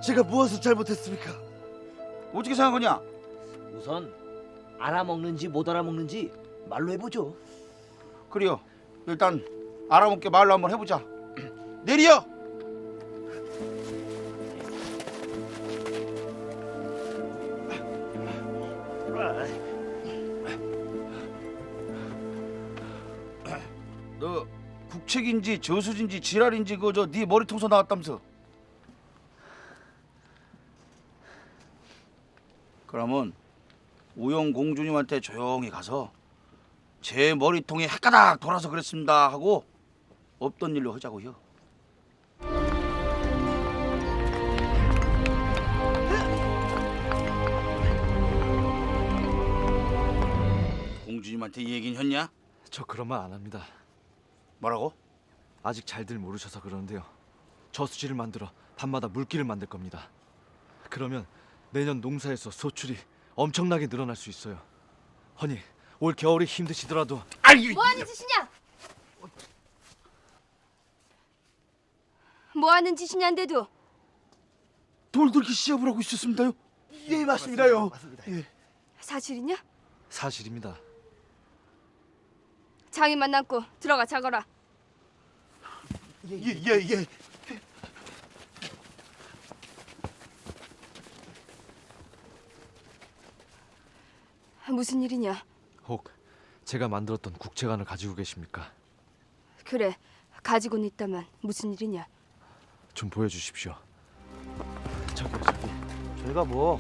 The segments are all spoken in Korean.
제가 무엇을 잘못했습니까? 어떻게 생각하냐? 우선 알아먹는지 못 알아먹는지 말로 해보죠. 그래요. 일단 알아먹게 말로 한번 해보자. 내리요. 너 국책인지 저수지인지 지랄인지 그저 네 머리통서 나왔다면서? 그러면 우영 공주님한테 조용히 가서 제 머리통이 헷가닥 돌아서 그랬습니다 하고 없던 일로 하자고요. 공주님한테 이 얘기는 했냐? 저 그런 말 안 합니다. 뭐라고? 아직 잘들 모르셔서 그러는데요. 저수지를 만들어 밤마다 물길을 만들 겁니다. 그러면 내년 농사에서 소출이 엄청나게 늘어날 수 있어요. 허니 올 겨울이 힘드시더라도 뭐하는 짓이냐? 뭐하는 짓이냐인데도 돌돌기 시합을 하고 있었습니다요. 예, 맞습니다요. 사실이냐? 사실입니다. 장인만 남고 들어가 자거라. 예. 무슨 일이냐? 혹 제가 만들었던 국채관을 가지고 계십니까? 그래, 가지고는 있다만 무슨 일이냐? 좀 보여주십시오. 저기 저희가 뭐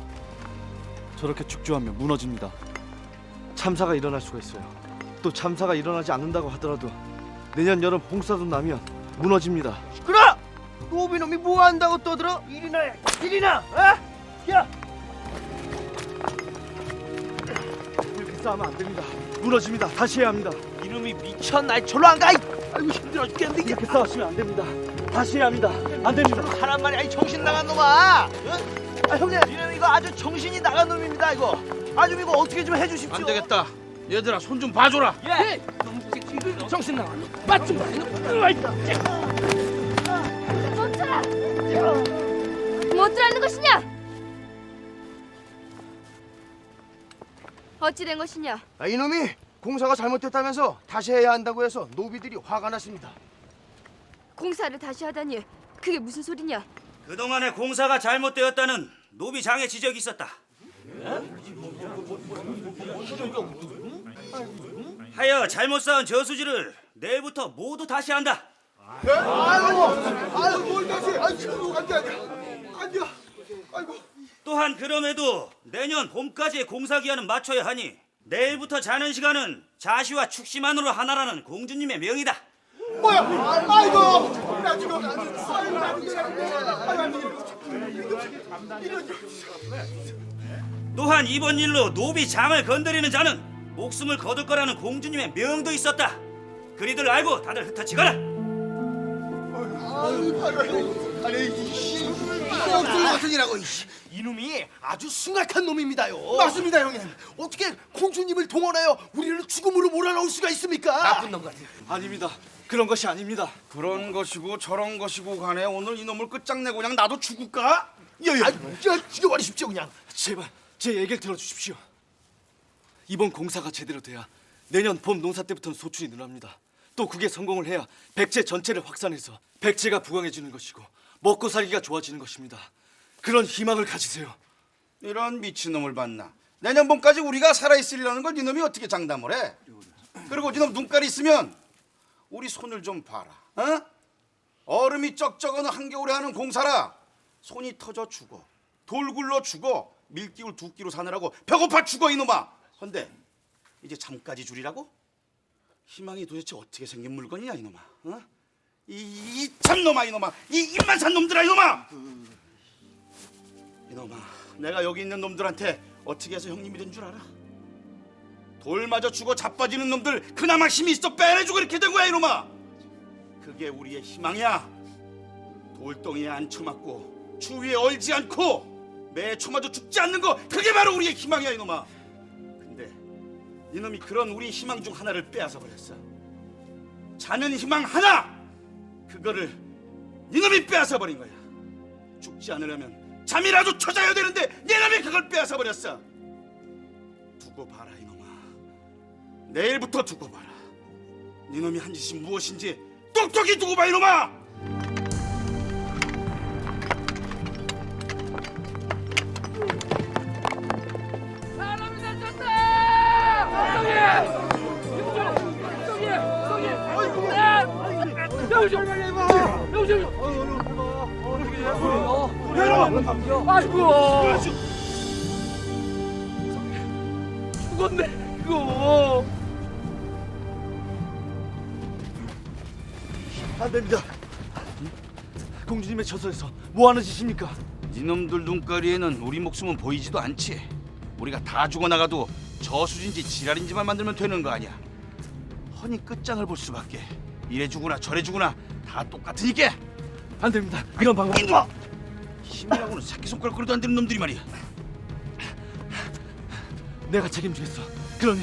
저렇게 축조하면 무너집니다. 참사가 일어날 수가 있어요. 또 참사가 일어나지 않는다고 하더라도 내년 여름 홍사도 나면 무너집니다. 그래! 노비놈이 뭐 한다고 떠들어? 일이나! 어? 야! 이렇게 싸우면 안 됩니다. 무너집니다. 다시 해야 합니다. 이놈이 미쳤나? 절로 안 가! 아이고 힘들어 죽겠는데 이렇게 싸우시면 안 됩니다. 다시 해야 합니다. 안 됩니다. 하란 말이야 이 정신 나간 놈아! 아 형님 이놈 이거 아주 정신이 나간 놈입니다 이거. 아좀 이거 어떻게 좀 해주십시오. 안 되겠다. 얘들아 손 좀 봐줘라. 예! 정신 나간 놈. 맞좀 봐. 멈춰라! 뭐 어쩌라는 것이냐? 어찌 된 것이냐? 아, 이놈이 공사가 잘못됐다면서 다시 해야 한다고 해서 노비들이 화가 났습니다. 공사를 다시 하다니 그게 무슨 소리냐? 그동안의 공사가 잘못되었다는 노비장의 지적이 있었다. 하여 잘못 쌓은 저수지를 내일부터 모두 다시 한다. 또한 그럼에도 내년 봄까지의 공사 기한은 맞춰야 하니 내일부터 자는 시간은 자시와 축시만으로 하나라는 공주님의 명이다. 또한 이번 일로 노비장을 건드리는 자는 목숨을 거둘 거라는 공주님의 명도 있었다. 그리들 알고 다들 흩어지거라. 이놈이 아주 숭악한 놈입니다요. 맞습니다 형님. 어떻게 공주님을 동원하여 우리를 죽음으로 몰아넣을 수가 있습니까? 나쁜 놈 같아. 아닙니다. 그런 것이 아닙니다. 그런 것이고 저런 것이고 간에 오늘 이놈을 끝장내고 그냥 나도 죽을까? 죽여버리십시오 그냥. 제발 제 얘기를 들어주십시오. 이번 공사가 제대로 돼야 내년 봄 농사 때부터는 소출이 늘어납니다. 또 그게 성공을 해야 백제 전체를 확산해서 백제가 부강해지는 것이고 먹고 살기가 좋아지는 것입니다. 그런 희망을 가지세요. 이런 미친놈을 봤나. 내년 봄까지 우리가 살아있으리라는 걸 이놈이 어떻게 장담을 해? 그리고 이놈 눈깔이 있으면 우리 손을 좀 봐라. 어? 얼음이 쩍쩍어는 한겨울에 하는 공사라 손이 터져 죽어. 돌 굴러 죽어. 밀기울 두 끼로 사느라고 배고파 죽어 이놈아. 헌데 이제 잠까지 줄이라고? 희망이 도대체 어떻게 생긴 물건이냐 이놈아. 어? 이 참놈아 이놈아. 이 입만 산 놈들아 이놈아. 이놈아, 내가 여기 있는 놈들한테 어떻게 해서 형님이 된 줄 알아? 돌 맞아 죽어 자빠지는 놈들 그나마 힘이 있어 빼내주고 이렇게 된 거야 이놈아. 그게 우리의 희망이야. 돌덩이에 안 처맞고 추위에 얼지 않고 매 쳐맞아 죽지 않는 거 그게 바로 우리의 희망이야 이놈아. 근데 이놈이 그런 우리 희망 중 하나를 빼앗아 버렸어. 자는 희망 하나 그거를 이놈이 빼앗아 버린 거야. 죽지 않으려면 잠이라도 쳐자야 되는데 네 놈이 그걸 빼앗아 버렸어. 두고 봐라 이놈아. 내일부터 두고 봐라. 네 놈이 한 짓이 무엇인지 똑똑히 두고 봐 이놈아. 안 됩니다. 공주님의 처소에서 뭐 하는 짓입니까? 이놈들 눈가리에는 우리 목숨은 보이지도 않지. 우리가 다 죽어나가도 저수진지 지랄인지만 만들면 되는 거 아니야. 허니 끝장을 볼 수밖에. 이래 주구나 저래 주구나 다 똑같으니까. 안 됩니다. 이런 방법. 인도아! 힘이라고는 새끼손가락으로도 안 되는 놈들이 말이야. 내가 책임지겠어. 그러니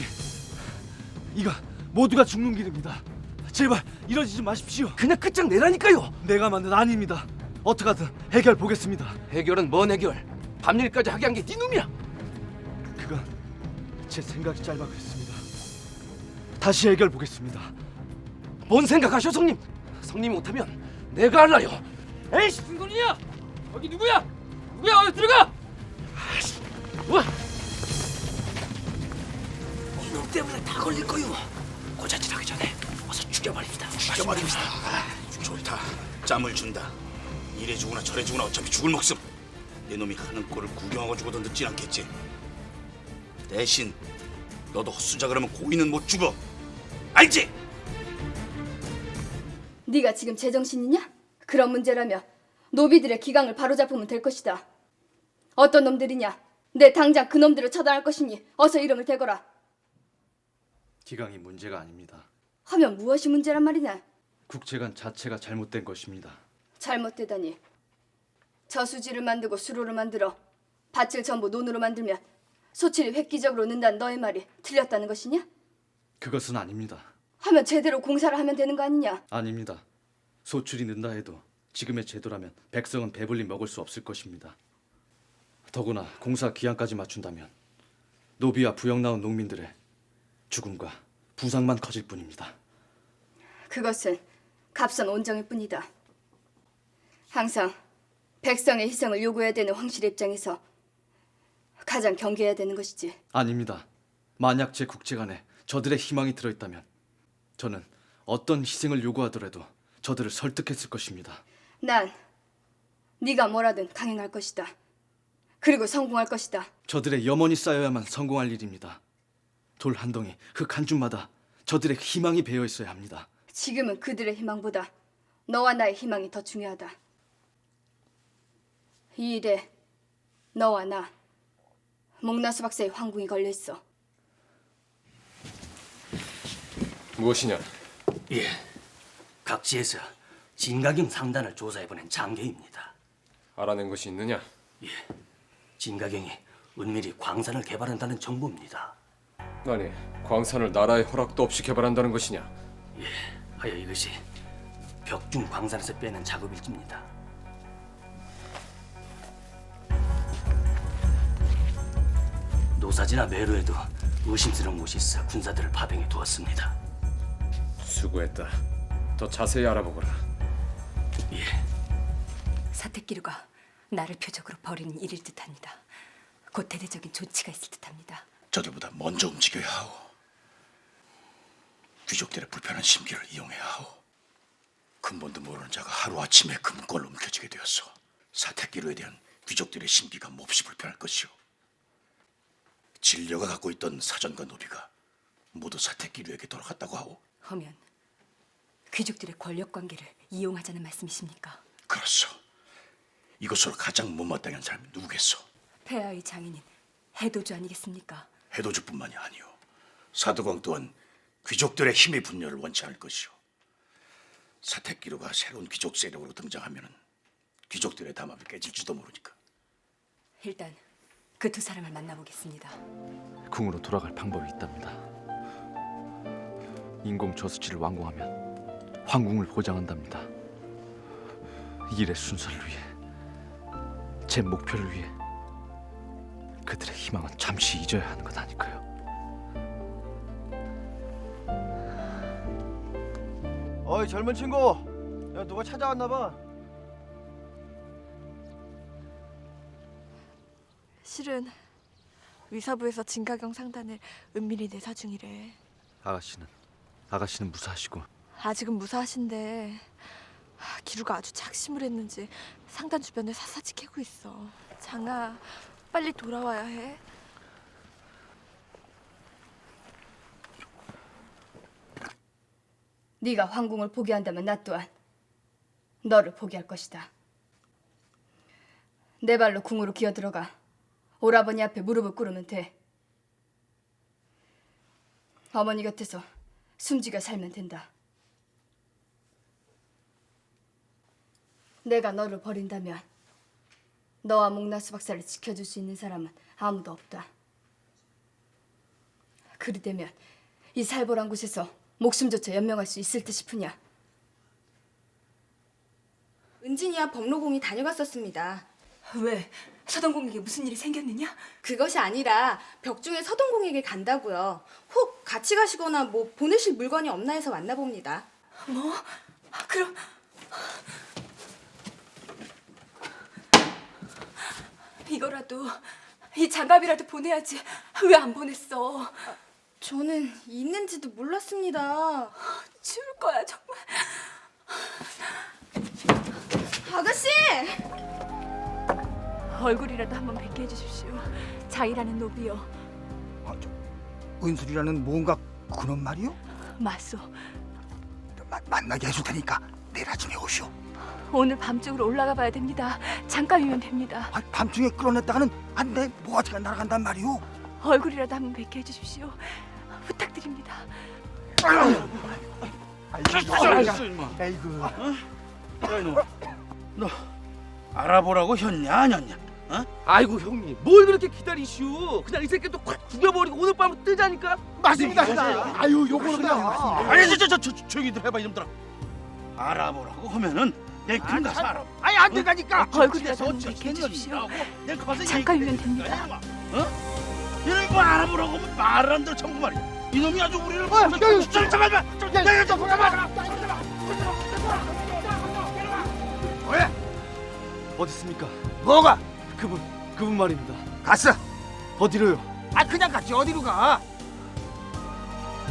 이거 모두가 죽는 길입니다. 제발 이러지 마십시오. 그냥 끝장내라니까요. 내가 만든 아닙니다. 어떻게든 해결 보겠습니다. 해결은 뭔 해결? 밤일까지 하게 한 게 네 놈이야. 그건 제 생각이 짧아 그랬습니다. 다시 해결 보겠습니다. 뭔 생각하셔 성님? 성님이 못하면 내가 할라요. 에이씨 무슨 소리냐? 여기 누구야? 누구야? 어디 들어가? 아씨, 와! 이놈 때문에 다 걸릴 거요. 고자질하기 전에 어서 죽여버립니다. 죽여버립시다. 좋다. 짬을 준다. 이래 주구나 저래 주구나 어차피 죽을 목숨. 내 놈이 하는 꼴을 구경하고 죽어도 늦진 않겠지. 대신 너도 헛수작을 하면 고인은 못 죽어. 알지? 네가 지금 제정신이냐? 그런 문제라며 노비들의 기강을 바로잡으면 될 것이다. 어떤 놈들이냐? 내 당장 그 놈들을 처단할 것이니 어서 이름을 대거라. 기강이 문제가 아닙니다. 하면 무엇이 문제란 말이냐? 국제관 자체가 잘못된 것입니다. 잘못되다니. 저수지를 만들고 수로를 만들어 밭을 전부 논으로 만들면 소출이 획기적으로 는다는 너의 말이 틀렸다는 것이냐? 그것은 아닙니다. 하면 제대로 공사를 하면 되는 거 아니냐? 아닙니다. 소출이 는다 해도 지금의 제도라면 백성은 배불리 먹을 수 없을 것입니다. 더구나 공사 기한까지 맞춘다면 노비와 부역 나온 농민들의 죽음과 부상만 커질 뿐입니다. 그것은 값선 온정일 뿐이다. 항상 백성의 희생을 요구해야 되는 황실의 입장에서 가장 경계해야 되는 것이지. 아닙니다. 만약 제 국제관에 저들의 희망이 들어있다면 저는 어떤 희생을 요구하더라도 저들을 설득했을 것입니다. 난 네가 뭐라든 강행할 것이다. 그리고 성공할 것이다. 저들의 염원이 쌓여야만 성공할 일입니다. 돌 한 덩이, 흙 한 줌마다 저들의 희망이 배어 있어야 합니다. 지금은 그들의 희망보다 너와 나의 희망이 더 중요하다. 이 일에 너와 나 목나수 박사의 황궁이 걸려 있어. 무엇이냐? 예, 각지에서 진가경 상단을 조사해보낸 장교입니다. 알아낸 것이 있느냐? 예, 진가경이 은밀히 광산을 개발한다는 정보입니다. 아니, 광산을 나라의 허락도 없이 개발한다는 것이냐? 예, 하여 이것이 벽중 광산에서 빼낸 작업일지입니다. 노사지나 매로에도 의심스러운 곳이 있어 군사들을 파병해 두었습니다. 수고했다. 더 자세히 알아보거라. 예, 사택기류가 나를 표적으로 버리는 일일 듯합니다. 곧 대대적인 조치가 있을 듯합니다. 저들보다 먼저 움직여야 하오. 귀족들의 불편한 심기를 이용해야 하오. 근본도 모르는 자가 하루아침에 금권로 움켜쥐게 되었어. 사택기류에 대한 귀족들의 심기가 몹시 불편할 것이오. 진료가 갖고 있던 사전과 노비가 모두 사택기류에게 돌아갔다고 하오. 하면 귀족들의 권력 관계를 이용하자는 말씀이십니까? 그렇소. 이것으로 가장 못마땅한 사람이 누구겠소? 폐하의 장인인 해도주 아니겠습니까? 해도주뿐만이 아니오. 사도광 또한 귀족들의 힘의 분열을 원치 않을 것이오. 사택기류가 새로운 귀족 세력으로 등장하면은 귀족들의 담합이 깨질지도 모르니까. 일단 그 두 사람을 만나보겠습니다. 궁으로 돌아갈 방법이 있답니다. 인공 저수지를 완공하면 황궁을 보장한답니다. 이 일의 순서를 위해 제 목표를 위해 그들의 희망은 잠시 잊어야 하는 것 아닐까요? 어이 젊은 친구, 야 누가 찾아왔나 봐. 실은 위사부에서 진가경 상단을 은밀히 내사 중이래. 아가씨는 무사하시고. 아직은 무사하신데 기루가 아주 작심을 했는지 상단 주변을 샅샅이 캐고 있어. 장아, 빨리 돌아와야 해. 네가 황궁을 포기한다면 나 또한 너를 포기할 것이다. 내 발로 궁으로 기어들어가 오라버니 앞에 무릎을 꿇으면 돼. 어머니 곁에서 숨지게 살면 된다. 내가 너를 버린다면 너와 목나수 박사를 지켜줄 수 있는 사람은 아무도 없다. 그리 되면 이 살벌한 곳에서 목숨조차 연명할 수 있을 듯 싶으냐? 은진이와 법로공이 다녀갔었습니다. 왜? 서동공에게 무슨 일이 생겼느냐? 그것이 아니라 벽중에 서동공에게 간다고요. 혹 같이 가시거나 뭐 보내실 물건이 없나 해서 왔나 봅니다. 뭐? 그럼 이거라도 이 장갑이라도 보내야지. 왜 안 보냈어? 저는 있는지도 몰랐습니다. 죽을 거야 정말. 아가씨! 얼굴이라도 한번 뵙게 해주십시오. 장이라는 노비요. 은술이라는 뭔가 그런 말이요? 마소. 만나게 해줄 테니까 내일 아침에 오시오. 오늘 밤중으로 올라가 봐야 됩니다. 잠깐이면 됩니다. 밤중에 끌어냈다가는 안 돼. 뭐가지가 날아간단 말이오. 얼굴이라도 한번 뵙게 해주십시오. 부탁드립니다. 아이고. 야 이놈아, 너 알아보라고 했냐 안 했냐? 어? 아이고 형님, 뭘 그렇게 기다리시오? 그냥 이 새끼 또 확 죽여버리고 오늘 밤으로 뜨자니까. 맞습니다. 아유 요거는 그냥 아니 저 저기들 해봐 이놈들아. 알아보라고 하면은 내 금 가서 알아. 아니 안 된다니까. 얼굴이라도 한번 뵙게 해주십시오. 잠깐이면 됩니다. 어? 이놈 뭐 알아보라고 하면 말을 안 들어 전부 말이야. 이놈이 아주 우리를 잠깐만. 왜? 어디 있습니까? 뭐가? 그분 말입니다. 갔어. 어디로요? 그냥 갔지 어디로 가?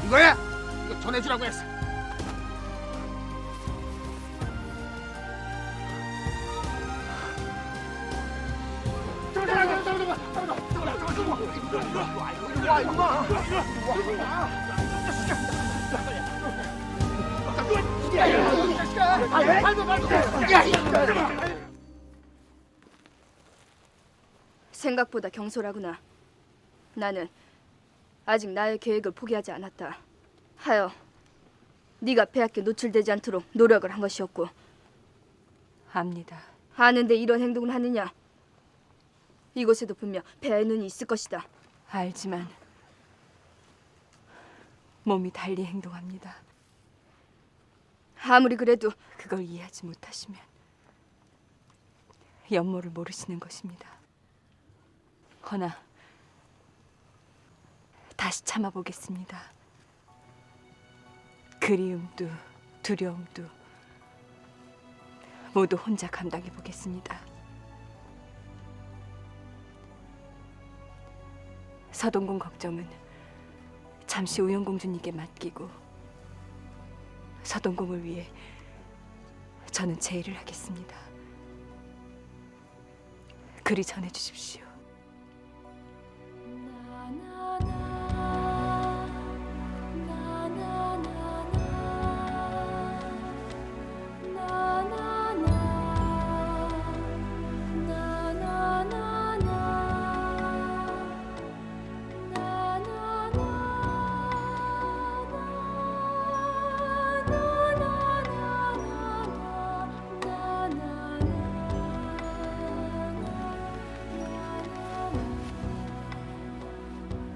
이거야? 이거 전해주라고 했어. 생각보다 경솔하구나. 나는 아직 나의 계획을 포기하지 않았다. 하여 네가 폐하께 노출되지 않도록 노력을 한 것이었고. 압니다. 아는데 이런 행동을 하느냐? 이곳에도 분명 폐하의 눈이 있을 것이다. 알지만 몸이 달리 행동합니다. 아무리 그래도 그걸 이해하지 못하시면 연모를 모르시는 것입니다. 허나 다시 참아보겠습니다. 그리움도 두려움도 모두 혼자 감당해보겠습니다. 서동공 걱정은 잠시 우영공주님께 맡기고 서동공을 위해 저는 제 일을 하겠습니다. 그리 전해주십시오.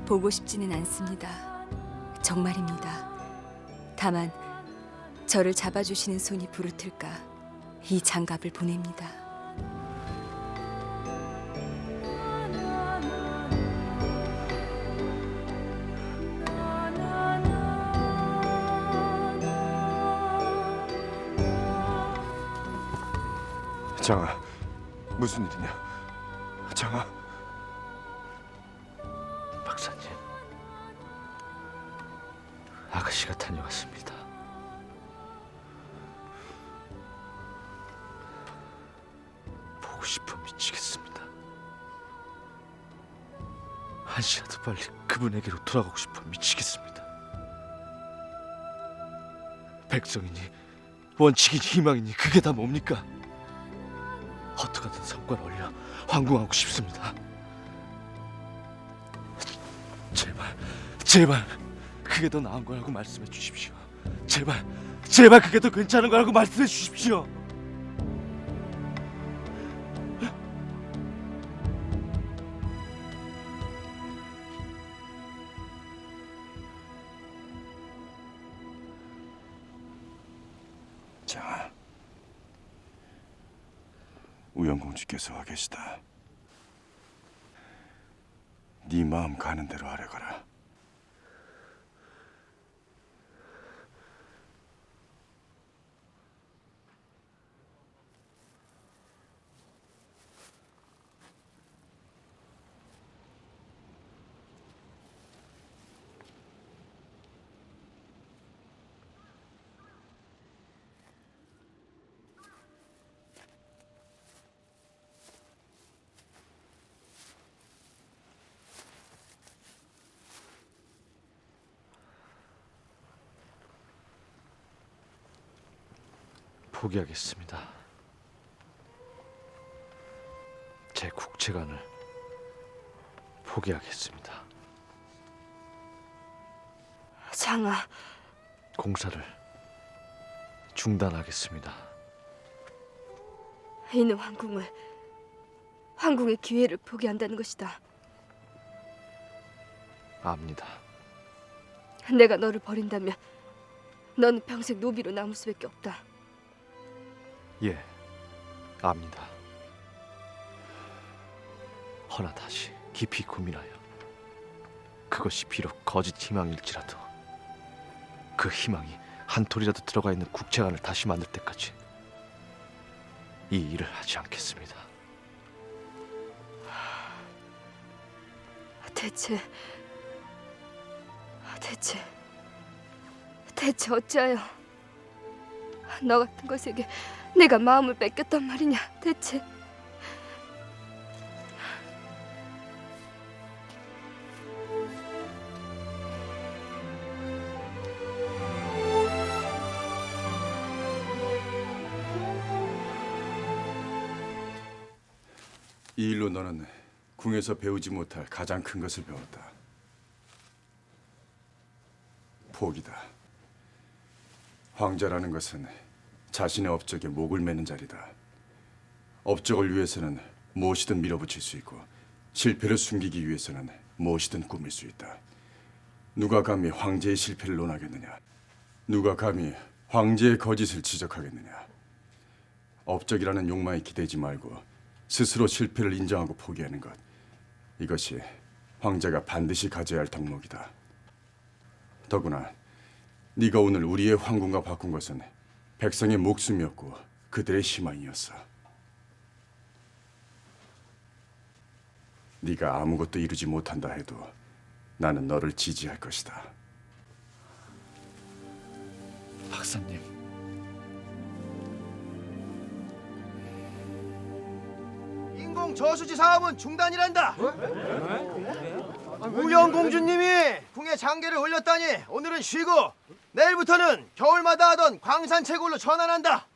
보고 싶지는 않습니다. 정말입니다. 다만 저를 잡아주시는 손이 부르틀까 이 장갑을 보냅니다. 장아, 무슨 일이냐? 장아. 박사님, 아가씨가 다녀왔습니다. 보고 싶어 미치겠습니다. 한시라도 빨리 그분에게로 돌아가고 싶어 미치겠습니다. 백성이니 원칙이니 희망이니 그게 다 뭡니까? 어떻게든 성과를 올려 황궁하고 싶습니다. 제발 그게 더 나은 거라고 말씀해 주십시오. 제발 그게 더 괜찮은 거라고 말씀해 주십시오. 장아, 우영공주께서 와 계시다. 네 마음 가는 대로 하려거라. 포기하겠습니다. 제 국채관을 포기하겠습니다. 장아, 공사를 중단하겠습니다. 이는 황궁의 기회를 포기한다는 것이다. 압니다. 내가 너를 버린다면 너는 평생 노비로 남을 수밖에 없다. 예, 압니다. 허나 다시 깊이 고민하여 그것이 비록 거짓 희망일지라도 그 희망이 한 톨이라도 들어가 있는 국채관을 다시 만들 때까지 이 일을 하지 않겠습니다. 대체 어찌하여 너 같은 것에게 내가 마음을 뺏겼단 말이냐? 대체 이 일로 너는 궁에서 배우지 못할 가장 큰 것을 배웠다. 포기다. 황자라는 것은 자신의 업적에 목을 매는 자리다. 업적을 위해서는 무엇이든 밀어붙일 수 있고 실패를 숨기기 위해서는 무엇이든 꾸밀 수 있다. 누가 감히 황제의 실패를 논하겠느냐? 누가 감히 황제의 거짓을 지적하겠느냐? 업적이라는 욕망에 기대지 말고 스스로 실패를 인정하고 포기하는 것, 이것이 황제가 반드시 가져야 할 덕목이다. 더구나 네가 오늘 우리의 황궁과 바꾼 것은 백성의 목숨이었고 그들의 희망이었어. 네가 아무것도 이루지 못한다 해도 나는 너를 지지할 것이다. 박사님, 인공 저수지 사업은 중단이란다. 우영공주님이 궁에 장계를 올렸다니 오늘은 쉬고 내일부터는 겨울마다 하던 광산 채굴로 전환한다.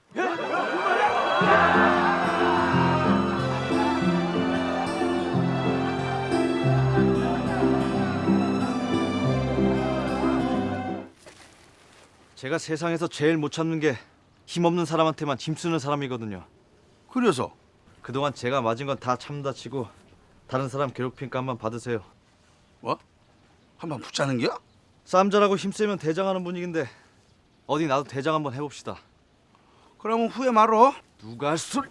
제가 세상에서 제일 못 참는 게 힘없는 사람한테만 힘쓰는 사람이거든요. 그래서? 그동안 제가 맞은 건 다 참다 치고 다른 사람 괴롭힌 값만 받으세요. 뭐? 한번 붙자는겨? 싸움 잘하고 힘쓰면 대장하는 분위기인데 어디 나도 대장 한번 해봅시다. 그러면 후회 말어. 누가 할 소리?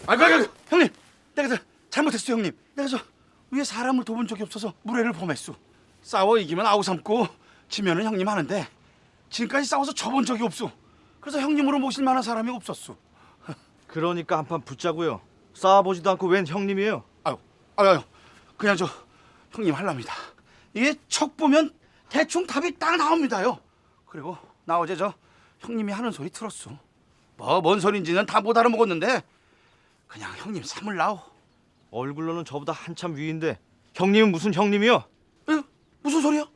아이고 형님, 내가 잘못했어 형님. 내가 저 위에 사람을 돕은 적이 없어서 무례를 범했소. 싸워 이기면 아우 삼고 지면은 형님 하는데 지금까지 싸워서 져본 적이 없소. 그래서 형님으로 모실 만한 사람이 없었소. 그러니까 한판 붙자고요. 싸워보지도 않고 웬 형님이에요? 아유, 그냥 저 형님 할랍니다. 이게 척 보면 대충 답이 딱 나옵니다요. 그리고 나 어제 저 형님이 하는 소리 들었어. 뭐 뭔 소린지는 다 못 알아먹었는데 그냥 형님 삼을라오. 얼굴로는 저보다 한참 위인데 형님은 무슨 형님이요? 에? 무슨 소리야?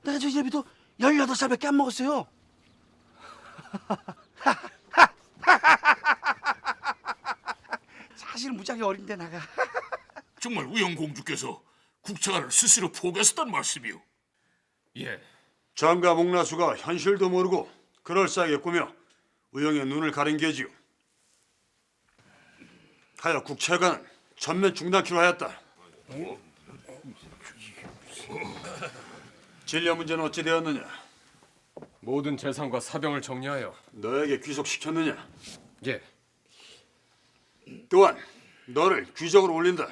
내가 저 예비도 18살밖에 안 먹었어요. 사실 무지하게 어린데 나가. 정말 우영공주께서 국차관을 스스로 포기하셨단 말씀이오? 예. 장가 목나수가 현실도 모르고 그럴싸하게 꾸며 우영의 눈을 가린 게지요. 하여 국채관은 전면 중단키로 하였다. 진료 문제는 어찌 되었느냐? 모든 재산과 사병을 정리하여 너에게 귀속시켰느냐? 예. 또한 너를 귀적으로 올린다.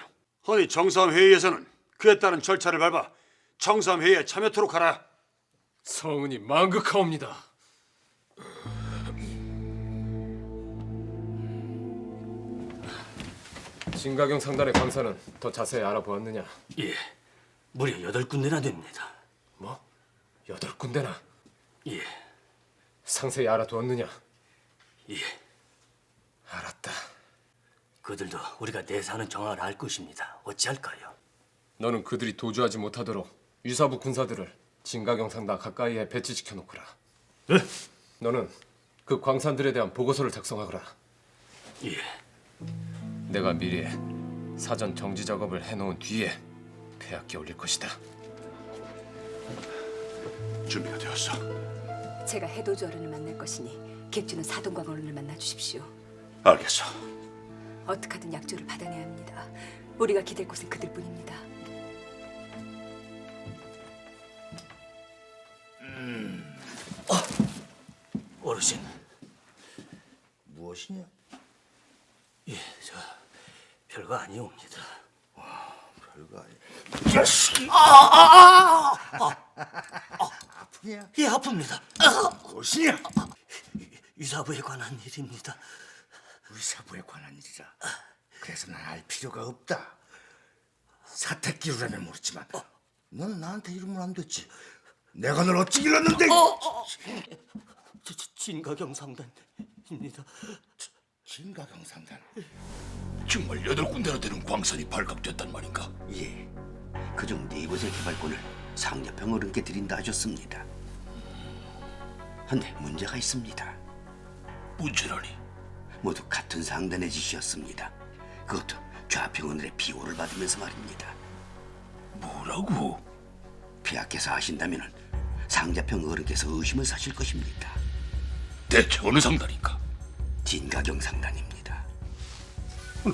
허니 정사함 회의에서는 그에 따른 절차를 밟아 정사함 회의에 참여토록 하라. 성은이 망극하옵니다. 진가경 상단의 광산은 더 자세히 알아보았느냐? 예, 무려 8군데나 됩니다. 뭐? 8군데나? 예. 상세히 알아두었느냐? 예. 알았다. 그들도 우리가 내사하는 정황을 알 것입니다. 어찌할까요? 너는 그들이 도주하지 못하도록 유사부 군사들을 진가경 상단 가까이에 배치시켜 놓거라. 예? 너는 그 광산들에 대한 보고서를 작성하거라. 예. 내가 미리 사전 정지 작업을 해놓은 뒤에 폐하께 올릴 것이다. 준비가 되었어. 제가 해도주 어른을 만날 것이니 객주는 사동광 어른을 만나 주십시오. 알겠어. 어떻게든 약조를 받아내야 합니다. 우리가 기댈 곳은 그들뿐입니다. 어르신. 무엇이냐? 예, 저 별거 아니옵니다. 별거 아니. 자식이. 아프냐? 예, 아픕니다. 무엇이냐? 유사부에 관한 일입니다. 의사부에 관한 일이라. 그래서 난 알 필요가 없다. 사택기루라면 모르지만 너는 나한테 이러면 안 됐지. 내가 널 어찌 길렀는데? 진가경 상단입니다. 진가경 상단? 정말 8군데나 되는 광산이 발각됐단 말인가? 예, 그중 4곳의 개발권을 상자평 어른께 드린다 하셨습니다. 한데 문제가 있습니다. 문제라니? 모두 같은 상단의 짓이었습니다. 그것도 좌평원의 비호를 받으면서 말입니다. 뭐라고? 폐하께서 하신다면 상자평 어른께서 의심을 사실 것입니다. 대체 어느 상단인가? 진가경 상단입니다.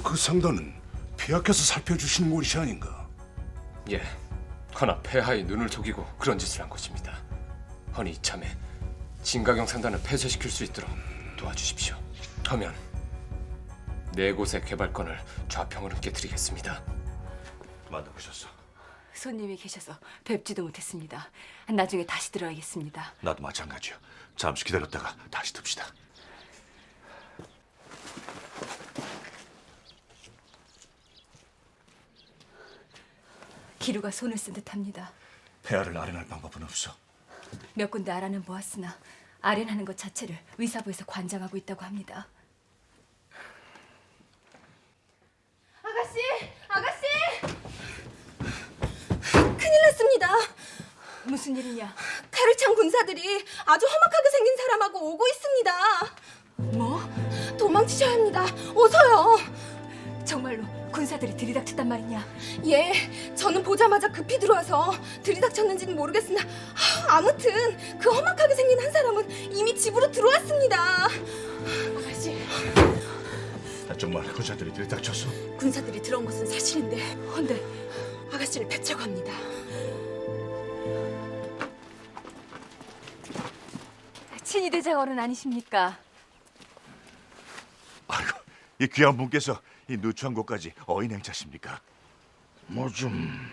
그 상단은 폐하께서 살펴주신 무엇이 아닌가? 예, 허나 폐하의 눈을 속이고 그런 짓을 한 것입니다. 허니 이참에 진가경 상단을 폐쇄시킬 수 있도록 도와주십시오. 하면 4곳의 개발권을 좌평어른께 드리겠습니다. 만나보셨어? 손님이 계셔서 뵙지도 못했습니다. 나중에 다시 들어야겠습니다. 나도 마찬가지야. 잠시 기다렸다가 다시 듭시다. 기루가 손을 쓴 듯합니다. 폐하를 아련할 방법은 없어. 몇 군데 알아는 보았으나 아련하는 것 자체를 의사부에서 관장하고 있다고 합니다. 아가씨! 아가씨! 큰일 났습니다. 무슨 일이냐? 가르창 군사들이 아주 험악하게 생긴 사람하고 오고 있습니다. 뭐? 도망치셔야 합니다. 어서요. 정말로 군사들이 들이닥쳤단 말이냐? 예, 저는 보자마자 급히 들어와서 들이닥쳤는지는 모르겠으나 아무튼 그 험악하게 생긴 한 사람은 이미 집으로 들어왔습니다. 아가씨, 정말 군사들이 들이닥쳤어? 군사들이 들어온 것은 사실인데 헌데 아가씨를 뵙자고 합니다. 친위대장 어른 아니십니까? 아이고, 이 귀한 분께서 이 누추한 곳까지 어인 행차십니까? 뭐 좀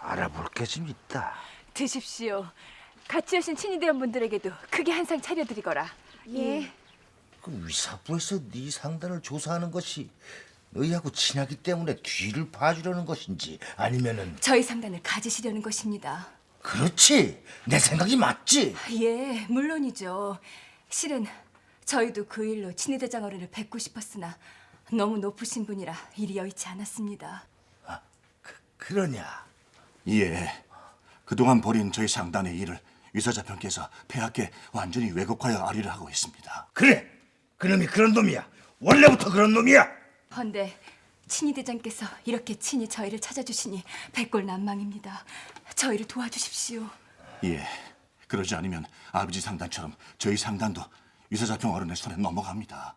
알아볼 게 좀 있다. 드십시오. 같이 오신 친위대원 분들에게도 크게 한 상 차려드리거라. 예. 그 위사부에서 네 상단을 조사하는 것이 너희하고 친하기 때문에 뒤를 봐주려는 것인지 아니면은 저희 상단을 가지시려는 것입니다. 그렇지. 내 생각이 맞지. 예, 물론이죠. 실은 저희도 그 일로 친위대장 어른을 뵙고 싶었으나 너무 높으신 분이라 일이 여의치 않았습니다. 그러냐? 예. 그동안 벌인 저희 상단의 일을 위사자평께서 폐하께 완전히 왜곡하여 아리를 하고 있습니다. 그래. 그놈이 그런 놈이야. 원래부터 그런 놈이야. 헌데 친위대장께서 이렇게 친히 저희를 찾아주시니 백골난망입니다. 저희를 도와주십시오. 예. 그러지 않으면 아버지 상단처럼 저희 상단도 위사자평 어른의 손에 넘어갑니다.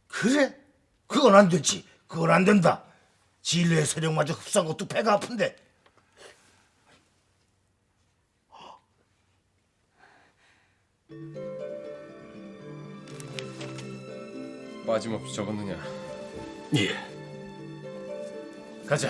그래? 그건 안 되지. 그건 안 된다. 진료의 세력마저 흡수한 것도 배가 아픈데. 빠짐없이 적었느냐? 예. 가자.